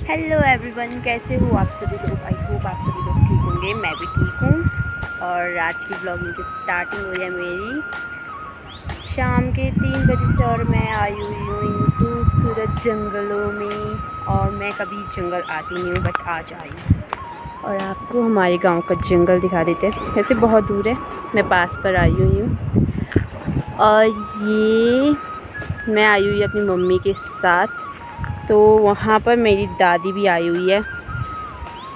Hello everyone, कैसे हो आप सभी लोग। आई होप आप सभी लोग ठीक होंगे। मैं भी ठीक हूँ। और आज की ब्लॉगिंग की स्टार्टिंग हो है मेरी शाम के 3 बजे से। और मैं आई हुई हूँ इन खूबसूरत जंगलों में। और मैं कभी जंगल आती नहीं हूँ, बट आज आई हूँ। और आपको हमारे गांव का जंगल दिखा देते हैं। वैसे बहुत दूर है, मैं पास पर आई हुई हूँ। और ये मैं आई हुई अपनी मम्मी के साथ। तो वहाँ पर मेरी दादी भी आई हुई है।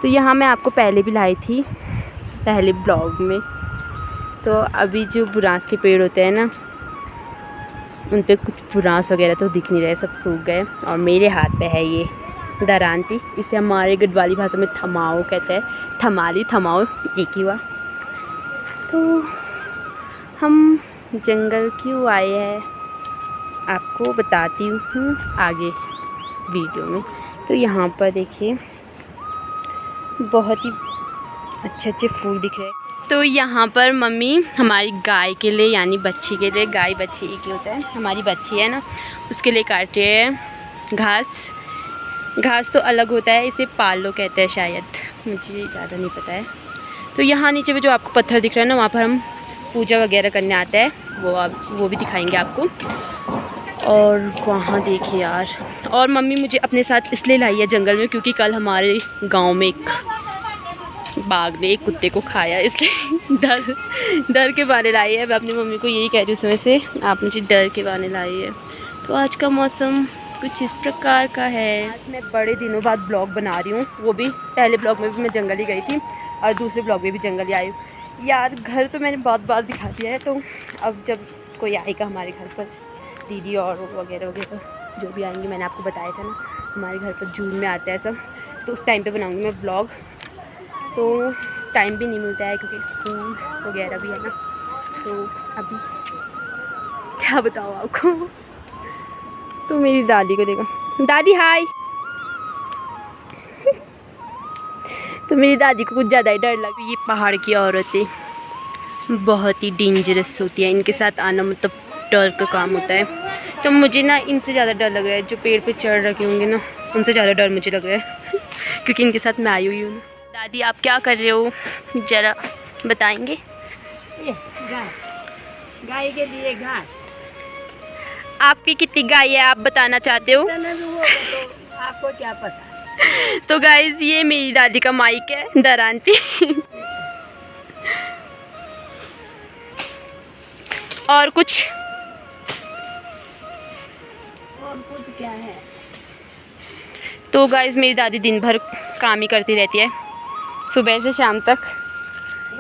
तो यहाँ मैं आपको पहले भी लाई थी, पहले ब्लॉग में। तो अभी जो बुरांस के पेड़ होते हैं ना, उन पे कुछ बुरांस वगैरह तो दिख नहीं रहे, सब सूख गए। और मेरे हाथ पे है ये दरांती। इसे हमारे गढ़वाली भाषा में थमाओ कहते हैं। थमाली थमाओ एक ही हुआ। तो हम जंगल क्यों आए हैं आपको बताती हूँ आगे वीडियो में। तो यहाँ पर देखिए बहुत ही अच्छे अच्छे फूल दिख रहे हैं। तो यहाँ पर मम्मी हमारी गाय के लिए, यानी बच्ची के लिए, गाय बच्ची एक ही होता है, हमारी बच्ची है ना, उसके लिए काट रहे हैं घास। घास तो अलग होता है, इसे पालो कहते हैं शायद, मुझे ज़्यादा नहीं पता है। तो यहाँ नीचे में जो आपको पत्थर दिख रहा है ना, वहाँ पर हम पूजा वगैरह करने आते हैं, वो भी दिखाएंगे आपको। और वहाँ देखिए यार, और मम्मी मुझे अपने साथ इसलिए लाई है जंगल में क्योंकि कल हमारे गांव में एक बाघ ने एक कुत्ते को खाया, इसलिए डर के बहाने लाई है। मैं अपनी मम्मी को यही कह रही हूँ समय से, आप मुझे डर के बहाने लाई है। तो आज का मौसम कुछ इस प्रकार का है। आज मैं बड़े दिनों बाद ब्लॉग बना रही हूँ, वो भी पहले ब्लॉग में भी मैं जंगल ही गई थी और दूसरे ब्लॉग में भी जंगल ही आई हूँ। यार घर तो मैंने बहुत बार दिखा दिया है, तो अब जब कोई आएगा हमारे घर पर, दीदी और वगैरह वगैरह जो भी आएंगे, मैंने आपको बताया था ना हमारे घर पर जून में आता है सब, तो उस टाइम पे बनाऊंगी मैं ब्लॉग। तो टाइम भी नहीं मिलता है क्योंकि स्कूल वगैरह भी है ना। तो अभी क्या बताऊँ आपको। तो मेरी दादी को देखो, दादी हाय। तो मेरी दादी को कुछ ज़्यादा ही डर लगा। ये पहाड़ की औरतें बहुत ही डेंजरस होती है, इनके साथ आना मतलब डर का काम होता है। तो मुझे ना इनसे ज़्यादा डर लग रहा है, जो पेड़ पे चढ़ रखे होंगे ना, उनसे ज़्यादा डर मुझे लग रहा है क्योंकि इनके साथ मैं आई हुई हूँ ना। दादी आप क्या कर रहे हो, ज़रा बताएंगे। ये गाय के लिए घास। आपकी कितनी गाय है आप बताना चाहते हो? तो आपको क्या पता। तो गाइस ये मेरी दादी का माइक है, दरांती। और कुछ क्या है। तो गाइस मेरी दादी दिन भर काम ही करती रहती है, सुबह से शाम तक।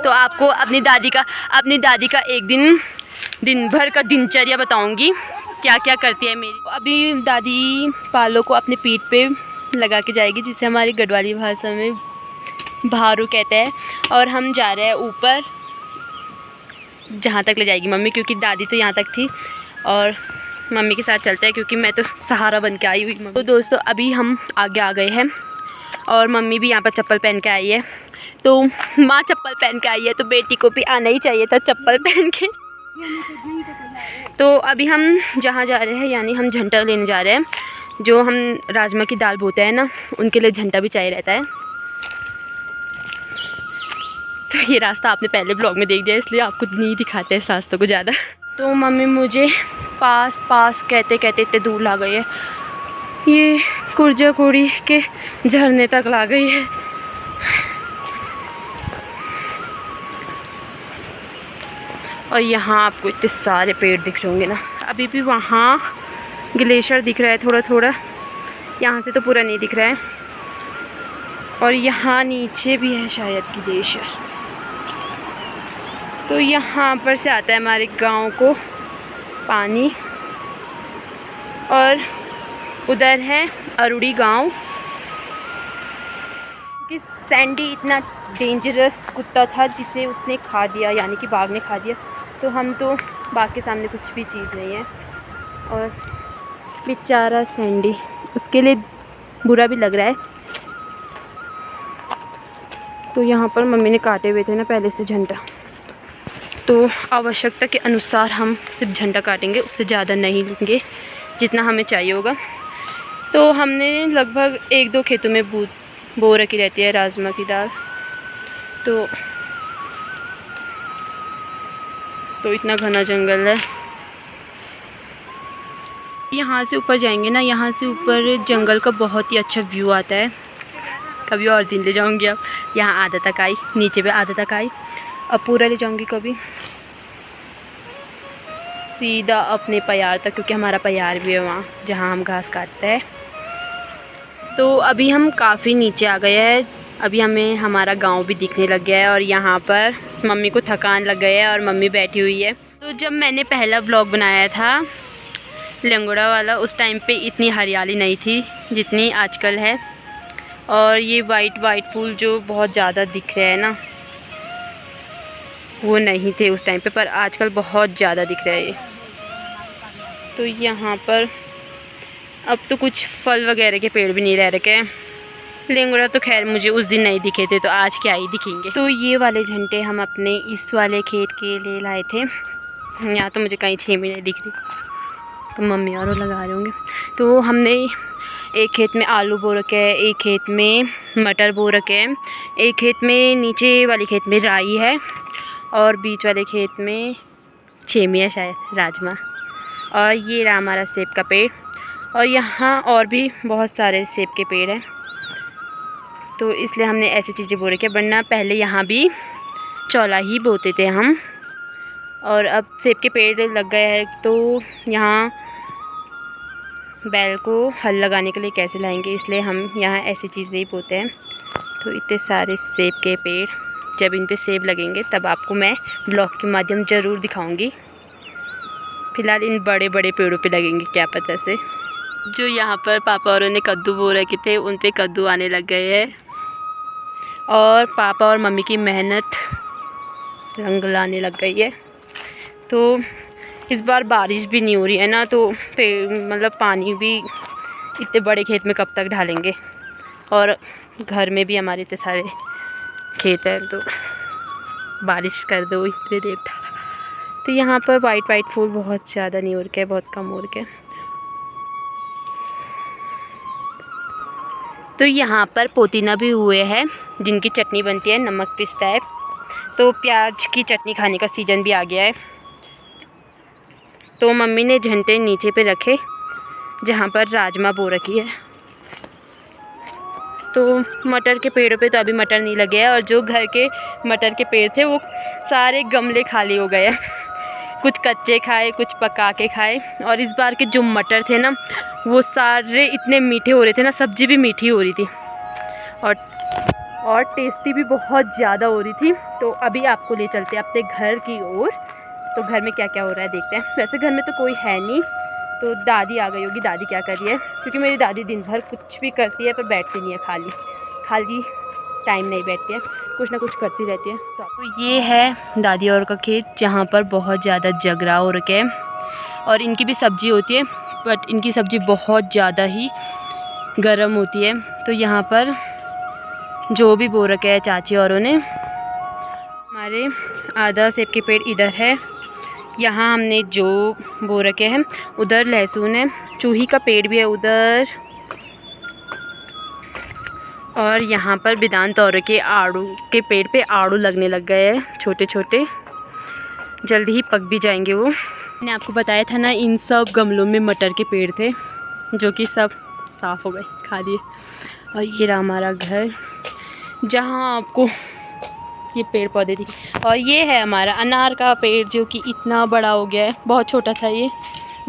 तो आपको अपनी दादी का एक दिन भर का दिनचर्या बताऊंगी, क्या क्या करती है मेरी। अभी दादी पालो को अपने पीठ पे लगा के जाएगी, जिसे हमारी गढ़वाली भाषा में भारू कहते हैं। और हम जा रहे हैं ऊपर, जहाँ तक ले जाएगी मम्मी, क्योंकि दादी तो यहाँ तक थी और मम्मी के साथ चलते हैं क्योंकि मैं तो सहारा बन के आई हुई मम्मी। तो दोस्तों अभी हम आगे आ गए हैं और मम्मी भी यहाँ पर चप्पल पहन के आई है। तो माँ चप्पल पहन के आई है तो बेटी को भी आना ही चाहिए था चप्पल पहन के। तो अभी हम जहाँ जा रहे हैं, यानी हम झंटा लेने जा रहे हैं। जो हम राजमा की दाल बोते हैं ना, उनके लिए झंटा भी चाहिए रहता है। तो ये रास्ता आपने पहले ब्लॉग में देख दिया, इसलिए आपको नहीं दिखाते इस रास्तों को ज़्यादा। तो मम्मी मुझे पास पास कहते कहते इतने दूर ला गई है, ये कुर्जाकुड़ी के झरने तक ला गई है। और यहाँ आपको इतने सारे पेड़ दिख रहे होंगे ना। अभी भी वहाँ ग्लेशियर दिख रहा है थोड़ा थोड़ा, यहाँ से तो पूरा नहीं दिख रहा है। और यहाँ नीचे भी है शायद ग्लेशियर। तो यहाँ पर से आता है हमारे गांव को पानी। और उधर है अरुड़ी गांव। कि सैंडी इतना डेंजरस कुत्ता था जिसे उसने खा दिया, यानी कि बाघ ने खा दिया। तो हम तो बाघ के सामने कुछ भी चीज़ नहीं है। और बेचारा सैंडी, उसके लिए बुरा भी लग रहा है। तो यहाँ पर मम्मी ने काटे हुए थे ना पहले से झंडा, तो आवश्यकता के अनुसार हम सिर्फ झंडा काटेंगे, उससे ज़्यादा नहीं लेंगे जितना हमें चाहिए होगा। तो हमने लगभग 1-2 खेतों में बो रखी रहती है राजमा की दाल। तो इतना घना जंगल है। यहाँ से ऊपर जाएंगे ना, यहाँ से ऊपर जंगल का बहुत ही अच्छा व्यू आता है। कभी और दिन ले जाऊंगी। अब यहाँ आधा तक आई, नीचे पे आधा तक आई, अब पूरा ले जाऊंगी कभी सीधा अपने पयार तक, क्योंकि हमारा पयार भी है वहाँ जहाँ हम घास काटते हैं। तो अभी हम काफ़ी नीचे आ गए हैं। अभी हमें हमारा गांव भी दिखने लग गया है और यहाँ पर मम्मी को थकान लग गई है और मम्मी बैठी हुई है। तो जब मैंने पहला व्लॉग बनाया था लंगोड़ा वाला, उस टाइम पे इतनी हरियाली नहीं थी जितनी आजकल है। और ये वाइट फूल जो बहुत ज़्यादा दिख रहे हैं ना, वो नहीं थे उस टाइम पे, पर आजकल बहुत ज़्यादा दिख रहे हैं ये। तो यहाँ पर अब तो कुछ फल वगैरह के पेड़ भी नहीं रह रखे हैं। लेंगुड़ा तो खैर मुझे उस दिन नहीं दिखे थे, तो आज क्या ही दिखेंगे। तो ये वाले झंडे हम अपने इस वाले खेत के लिए लाए थे। यहाँ तो मुझे कहीं 6 महीने दिख रही, तो मम्मी और लगा रहे होंगे। तो हमने एक खेत में आलू बो रखे हैं, एक खेत में मटर बो रखे हैं, एक खेत में नीचे वाले खेत में राई है और बीच वाले खेत में छेमिया शायद राजमा। और ये रहा हमारा सेब का पेड़, और यहाँ और भी बहुत सारे सेब के पेड़ हैं। तो इसलिए हमने ऐसी चीज़ें बो रखी है, वरना पहले यहाँ भी चौला ही बोते थे हम। और अब सेब के पेड़ लग गए हैं, तो यहाँ बैल को हल लगाने के लिए कैसे लाएंगे, इसलिए हम यहाँ ऐसी चीज़ नहीं बोते हैं। तो इतने सारे सेब के पेड़, जब इन पे सेब लगेंगे तब आपको मैं ब्लॉग के माध्यम ज़रूर दिखाऊंगी। फ़िलहाल इन बड़े बड़े पेड़ों पे लगेंगे क्या पता से। जो यहाँ पर पापा और ने कद्दू बो रखे थे, उन पे कद्दू आने लग गए हैं। और पापा और मम्मी की मेहनत रंग लाने लग गई है। तो इस बार बारिश भी नहीं हो रही है ना, तो मतलब पानी भी इतने बड़े खेत में कब तक ढालेंगे। और घर में भी हमारे इतने सारे खेत हैं, तो बारिश कर दो इतने देवता। तो यहाँ पर वाइट फूल बहुत ज़्यादा नहीं हो रखे, बहुत कम हो रखे। तो यहाँ पर पुदीना भी हुए हैं, जिनकी चटनी बनती है, नमक पिसता है। तो प्याज की चटनी खाने का सीज़न भी आ गया है। तो मम्मी ने झंटे नीचे पे रखे जहाँ पर राजमा बो रखी है। तो मटर के पेड़ों पे तो अभी मटर नहीं लगे हैं, और जो घर के मटर के पेड़ थे वो सारे गमले खाली हो गए हैं। कुछ कच्चे खाए, कुछ पका के खाए। और इस बार के जो मटर थे ना, वो सारे इतने मीठे हो रहे थे ना, सब्ज़ी भी मीठी हो रही थी और टेस्टी भी बहुत ज़्यादा हो रही थी। तो अभी आपको ले चलते हैं अपने घर की ओर। तो घर में क्या क्या हो रहा है देखते हैं। वैसे घर में तो कोई है नहीं, तो दादी आ गई होगी। दादी क्या कर रही है, क्योंकि मेरी दादी दिन भर कुछ भी करती है पर बैठती नहीं है, खाली टाइम नहीं बैठती है, कुछ ना कुछ करती रहती है। तो ये है दादी और का खेत, जहाँ पर बहुत ज़्यादा जगरा हो रखे हैं। और इनकी भी सब्ज़ी होती है, बट इनकी सब्ज़ी बहुत ज़्यादा ही गर्म होती है। तो यहाँ पर जो भी बो रखे हैं चाची औरों ने। हमारे आधा सेब के पेड़ इधर है, यहाँ हमने जो बो रखे हैं, उधर लहसुन है, चूही का पेड़ भी है उधर। और यहाँ पर बिदान तौर के आड़ू के पेड़ पे आड़ू लगने लग गए हैं, छोटे छोटे, जल्दी ही पक भी जाएंगे वो। मैंने आपको बताया था ना, इन सब गमलों में मटर के पेड़ थे, जो कि सब साफ़ हो गए, खा लिए। और ये रहा हमारा घर, जहाँ आपको ये पेड़ पौधे दिखे। और ये है हमारा अनार का पेड़, जो कि इतना बड़ा हो गया है। बहुत छोटा था ये,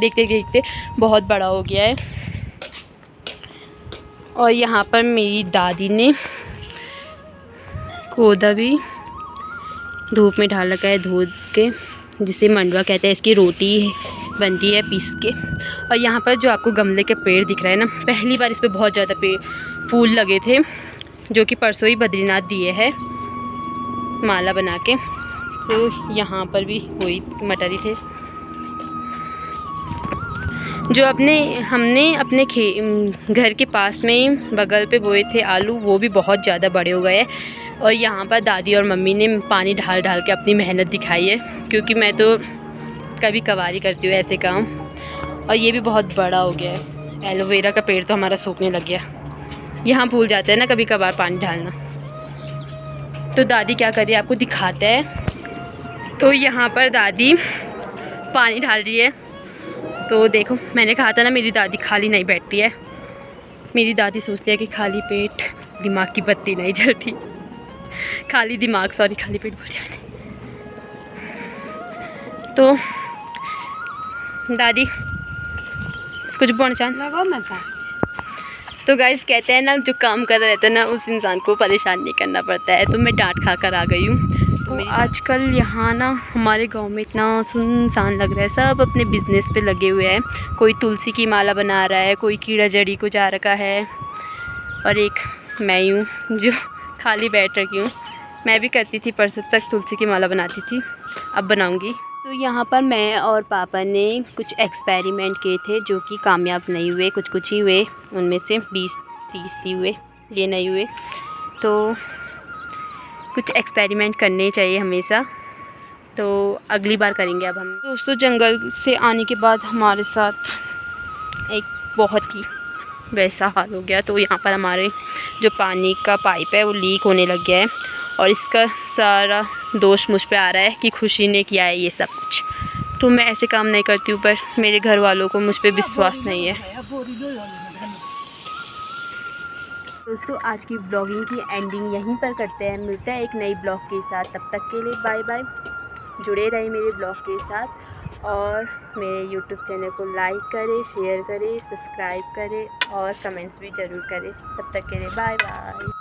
देखते देखते बहुत बड़ा हो गया है। और यहाँ पर मेरी दादी ने कोदा भी धूप में डाल रखा है, धो के, जिसे मंडवा कहते हैं। इसकी रोटी बनती है पीस के। और यहाँ पर जो आपको गमले के पेड़ दिख रहा है ना, पहली बार इस पर बहुत ज़्यादा फूल लगे थे, जो कि परसों ही बद्रीनाथ दिए हैं माला बना के। तो यहाँ पर भी वही मटर ही थे, जो हमने अपने घर के पास में बगल पे बोए थे आलू, वो भी बहुत ज़्यादा बड़े हो गए हैं। और यहाँ पर दादी और मम्मी ने पानी ढाल ढाल के अपनी मेहनत दिखाई है, क्योंकि मैं तो कभी कभार ही करती हूँ ऐसे काम। और ये भी बहुत बड़ा हो गया है। एलोवेरा का पेड़ तो हमारा सूखने लग गया। यहाँ भूल जाते हैं ना कभी कभार पानी डालना। तो दादी क्या कर रही है आपको दिखाते हैं। तो यहाँ पर दादी पानी डाल रही है। तो देखो, मैंने कहा था ना मेरी दादी खाली नहीं बैठती है। मेरी दादी सोचती है कि खाली पेट दिमाग की बत्ती नहीं जलती। खाली दिमाग, सॉरी, खाली पेट बोल दिया मैंने। तो दादी कुछ बोलना चाह लगाओ मैं था। तो गाइस कहते हैं ना, जो काम कर रहा रहता है ना उस इंसान को परेशान नहीं करना पड़ता है। तो मैं डांट खा कर आ गई हूँ। तो आजकल यहाँ ना हमारे गांव में इतना सुनसान लग रहा है। सब अपने बिजनेस पे लगे हुए हैं। कोई तुलसी की माला बना रहा है, कोई कीड़ा जड़ी को जा रखा है, और एक मैं हूँ जो खाली बैठ रखी हूँ। मैं भी करती थी, परसों तक तुलसी की माला बनाती थी, अब बनाऊँगी। तो यहाँ पर मैं और पापा ने कुछ एक्सपेरिमेंट किए थे जो कि कामयाब नहीं हुए। कुछ ही हुए, उनमें से 20-30 ही हुए, ये नहीं हुए। तो कुछ एक्सपेरिमेंट करने चाहिए हमेशा। तो अगली बार करेंगे अब हम। दोस्तों, जंगल से आने के बाद हमारे साथ एक बहुत ही वैसा हाल हो गया। तो यहाँ पर हमारे जो पानी का पाइप है वो लीक होने लग गया है, और इसका सारा दोष मुझ पे आ रहा है कि खुशी ने किया है ये सब कुछ। तो मैं ऐसे काम नहीं करती हूँ, पर मेरे घर वालों को मुझ पे विश्वास नहीं है। दोस्तों, आज की ब्लॉगिंग की एंडिंग यहीं पर करते हैं। मिलते हैं एक नई ब्लॉग के साथ। तब तक के लिए बाय बाय। जुड़े रहे मेरे ब्लॉग के साथ, और मेरे YouTube चैनल को लाइक करें, शेयर करें, सब्सक्राइब करें, और कमेंट्स भी ज़रूर करें। तब तक के लिए बाय बाय।